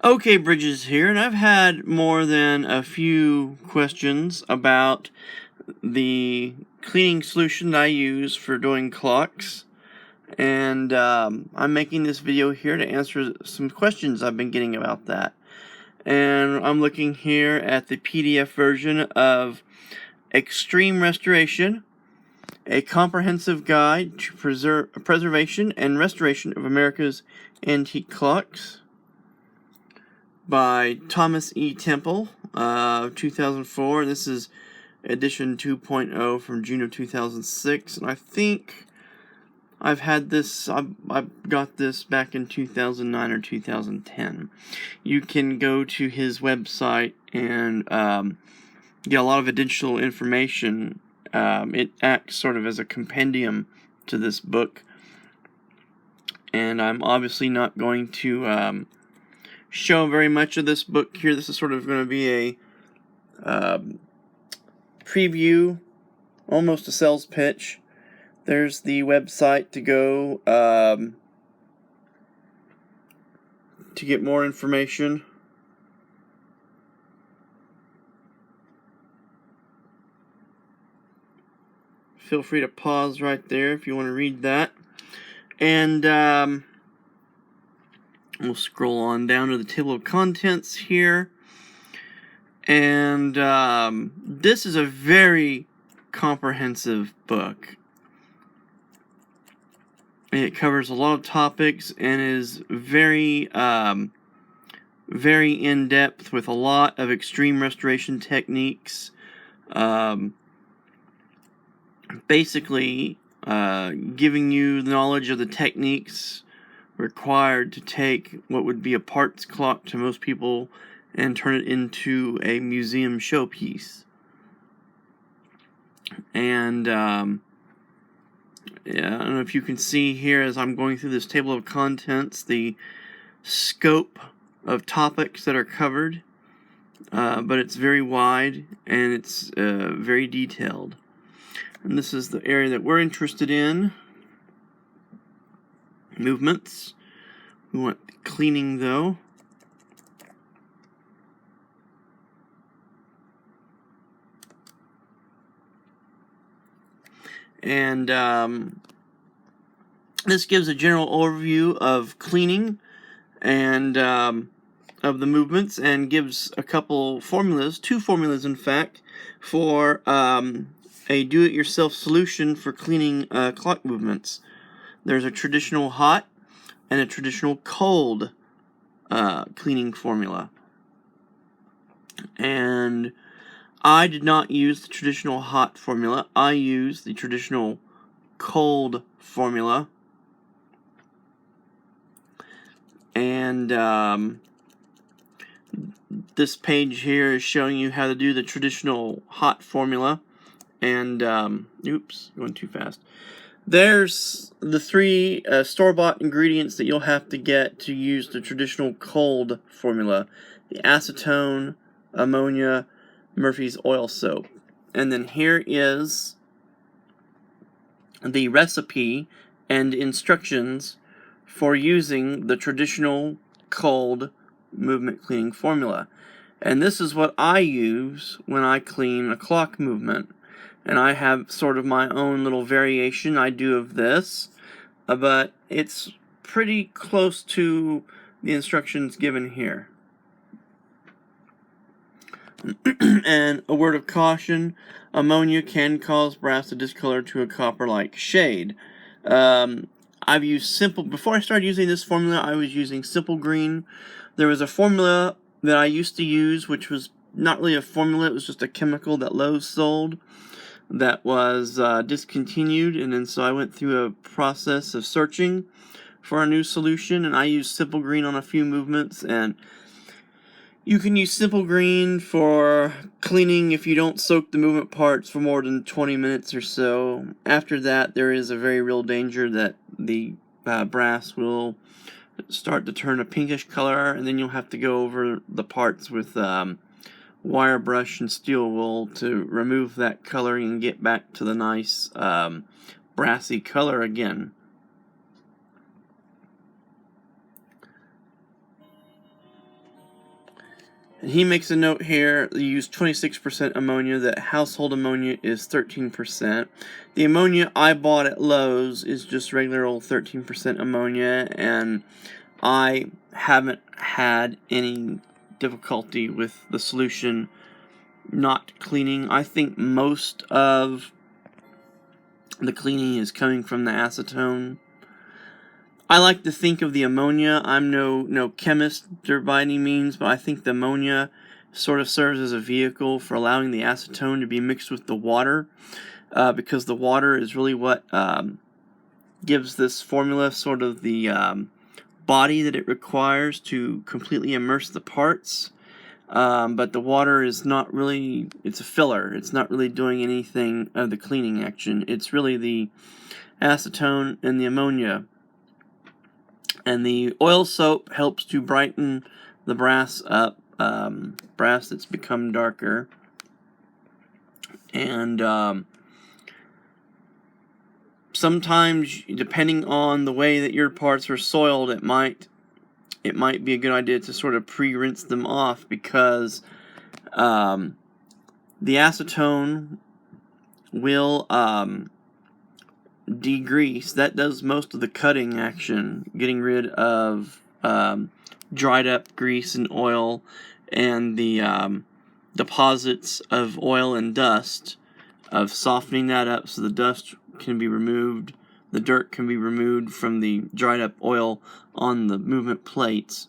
Okay, Bridges here, and I've had more than a few questions about the cleaning solution that I use for doing clocks, and I'm making this video here to answer some questions I've been getting about that. And I'm looking here at the PDF version of Extreme Restoration, a comprehensive guide to preservation and restoration of America's antique clocks, by Thomas E. Temple, 2004. This is edition 2.0 from June of 2006, and I think I got this back in 2009 or 2010. You can go to his website and get a lot of additional information. It acts sort of as a compendium to this book, and I'm obviously not going to show very much of this book here. This is sort of going to be a preview, almost a sales pitch. There's the website to go to get more information. Feel free to pause right there if you want to read that. And we'll scroll on down to the table of contents here. And this is a very comprehensive book. It covers a lot of topics and is very, very in-depth with a lot of extreme restoration techniques. Basically, giving you the knowledge of the techniques required to take what would be a parts clock to most people and turn it into a museum showpiece. And yeah, I don't know if you can see here as I'm going through this table of contents the scope of topics that are covered, but it's very wide and it's very detailed. And this is the area that we're interested in. Movements. We want cleaning though. And this gives a general overview of cleaning and of the movements, and gives a couple formulas, two formulas in fact, for a do-it-yourself solution for cleaning clock movements. There's a traditional hot and a traditional cold cleaning formula. And I did not use the traditional hot formula. I used the traditional cold formula. And this page here is showing you how to do the traditional hot formula. And, oops, going too fast. There's the three store-bought ingredients that you'll have to get to use the traditional cold formula: the acetone, ammonia, Murphy's oil soap. And then here is the recipe and instructions for using the traditional cold movement cleaning formula. And this is what I use when I clean a clock movement. And I have sort of my own little variation I do of this, but it's pretty close to the instructions given here. And a word of caution: ammonia can cause brass to discolor to a copper-like shade. I've used before I started using this formula, I was using Simple Green. There was a formula that I used to use, which was not really a formula, it was just a chemical that Lowe's sold, that was discontinued, and then so I went through a process of searching for a new solution, and I used Simple Green on a few movements. And you can use Simple Green for cleaning if you don't soak the movement parts for more than 20 minutes or so. After that, there is a very real danger that the brass will start to turn a pinkish color, and then you'll have to go over the parts with wire brush and steel wool to remove that coloring and get back to the nice brassy color again. And he makes a note here, you use 26% ammonia, that household ammonia is 13%. The ammonia I bought at Lowe's is just regular old 13% ammonia, and I haven't had any difficulty with the solution not cleaning. I think most of the cleaning is coming from the acetone. I like to think of the ammonia, I'm no chemist by any means, but I think the ammonia sort of serves as a vehicle for allowing the acetone to be mixed with the water, because the water is really what gives this formula sort of the body that it requires to completely immerse the parts. But the water is not really, it's a filler. It's not really doing anything of the cleaning action. It's really the acetone and the ammonia. And the oil soap helps to brighten the brass up, brass that's become darker. And sometimes, depending on the way that your parts are soiled, it might be a good idea to sort of pre-rinse them off, because the acetone will degrease. That does most of the cutting action, getting rid of dried up grease and oil and the deposits of oil and dust, of softening that up so the dust can be removed, the dirt can be removed from the dried up oil on the movement plates.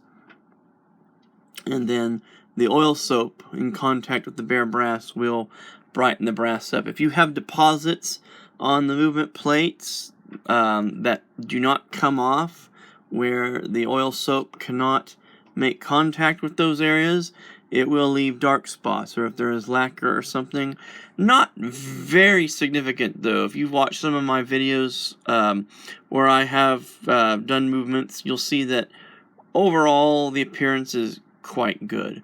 And then the oil soap in contact with the bare brass will brighten the brass up. If you have deposits on the movement plates that do not come off, where the oil soap cannot make contact with those areas, it will leave dark spots, or if there is lacquer or something. Not very significant though. If you've watched some of my videos where I have done movements, you'll see that overall the appearance is quite good.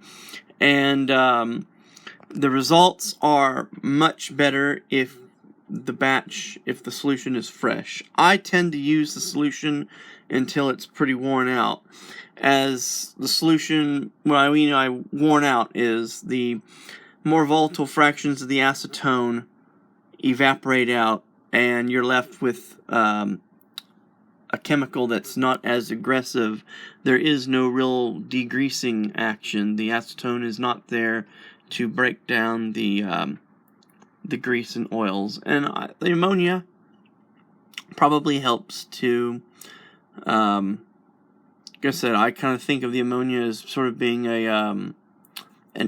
And the results are much better if the solution is fresh. I tend to use the solution until it's pretty worn out. As the solution, what I mean by worn out is the more volatile fractions of the acetone evaporate out, and you're left with a chemical that's not as aggressive. There is no real degreasing action. The acetone is not there to break down the grease and oils, and the ammonia probably helps to. Like I said, I kind of think of the ammonia as sort of being an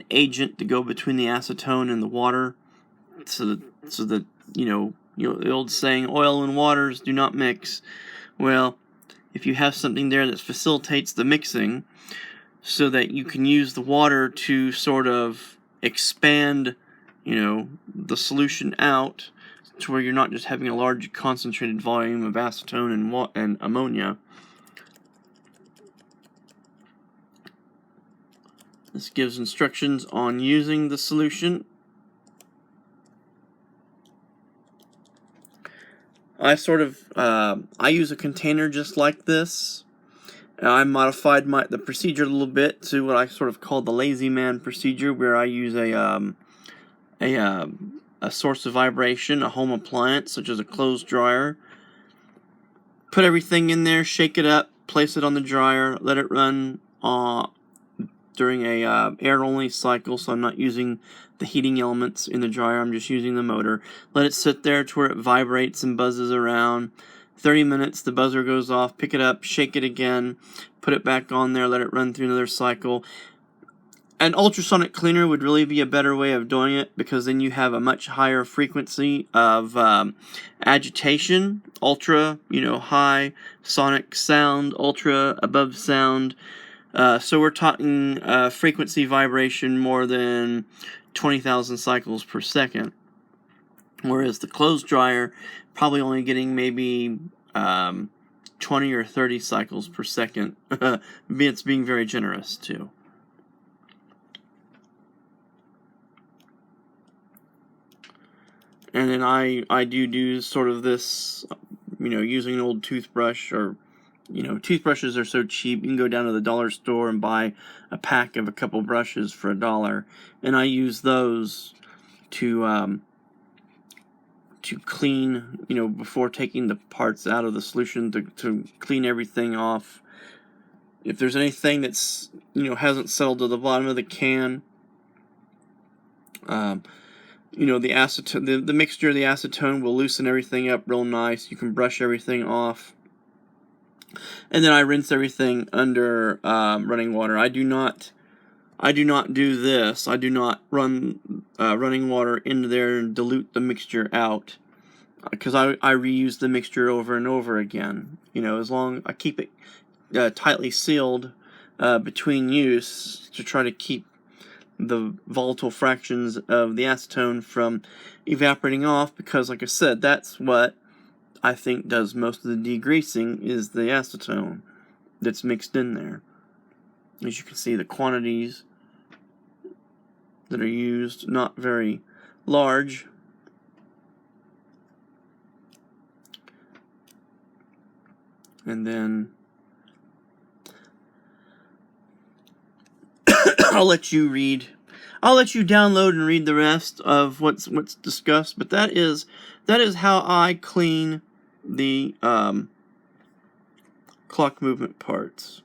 agent to go between the acetone and the water, so that the old saying, oil and waters do not mix. Well, if you have something there that facilitates the mixing, so that you can use the water to sort of expand, the solution out to where you're not just having a large concentrated volume of acetone and ammonia. This gives instructions on using the solution. I use a container just like this. I modified the procedure a little bit to what I sort of call the lazy man procedure, where I use a source of vibration, a home appliance such as a clothes dryer. Put everything in there, shake it up, place it on the dryer, let it run during a air-only cycle, so I'm not using the heating elements in the dryer, I'm just using the motor. Let it sit there to where it vibrates and buzzes around. 30 minutes, the buzzer goes off, pick it up, shake it again, put it back on there, let it run through another cycle. An ultrasonic cleaner would really be a better way of doing it, because then you have a much higher frequency of agitation. Ultra, high sonic sound, ultra above sound. So we're talking frequency vibration more than 20,000 cycles per second. Whereas the clothes dryer, probably only getting maybe 20 or 30 cycles per second. It's being very generous too. And then I do sort of this, using an old toothbrush or toothbrushes are so cheap. You can go down to the dollar store and buy a pack of a couple brushes for $1, and I use those to clean, before taking the parts out of the solution, to clean everything off. If there's anything that's hasn't settled to the bottom of the can, the acetone, the mixture of the acetone will loosen everything up real nice. You can brush everything off. And then I rinse everything under running water. I do not do this. I do not run running water into there and dilute the mixture out, because I reuse the mixture over and over again. As long I keep it tightly sealed between use, to try to keep the volatile fractions of the acetone from evaporating off, because like I said, that's what I think does most of the degreasing, is the acetone that's mixed in there. As you can see, the quantities that are used, not very large. And then I'll let you download and read the rest of what's discussed. But that is how I clean the clock movement parts,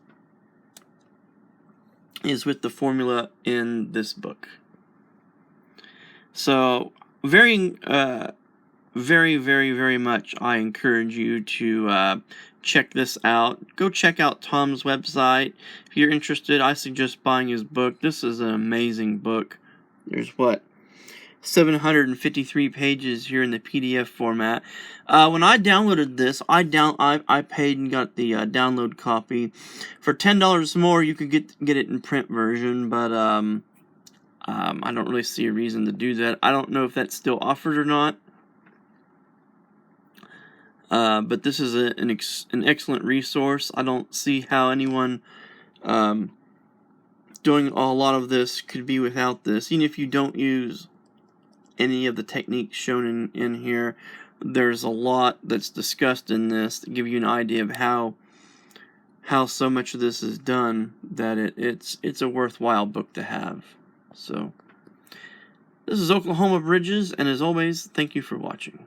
is with the formula in this book. So very, very, very much I encourage you to check this out. Go check out Tom's website. If you're interested, I suggest buying his book. This is an amazing book. There's 753 pages here in the PDF format. When I downloaded this, I paid and got the download copy. For $10 more, you could get it in print version, but I don't really see a reason to do that. I don't know if that's still offered or not. But this is an excellent resource. I don't see how anyone doing a lot of this could be without this. Even if you don't use any of the techniques shown in here, there's a lot that's discussed in this to give you an idea of how so much of this is done, that it's a worthwhile book to have. So, this is Oklahoma Bridges, and as always, thank you for watching.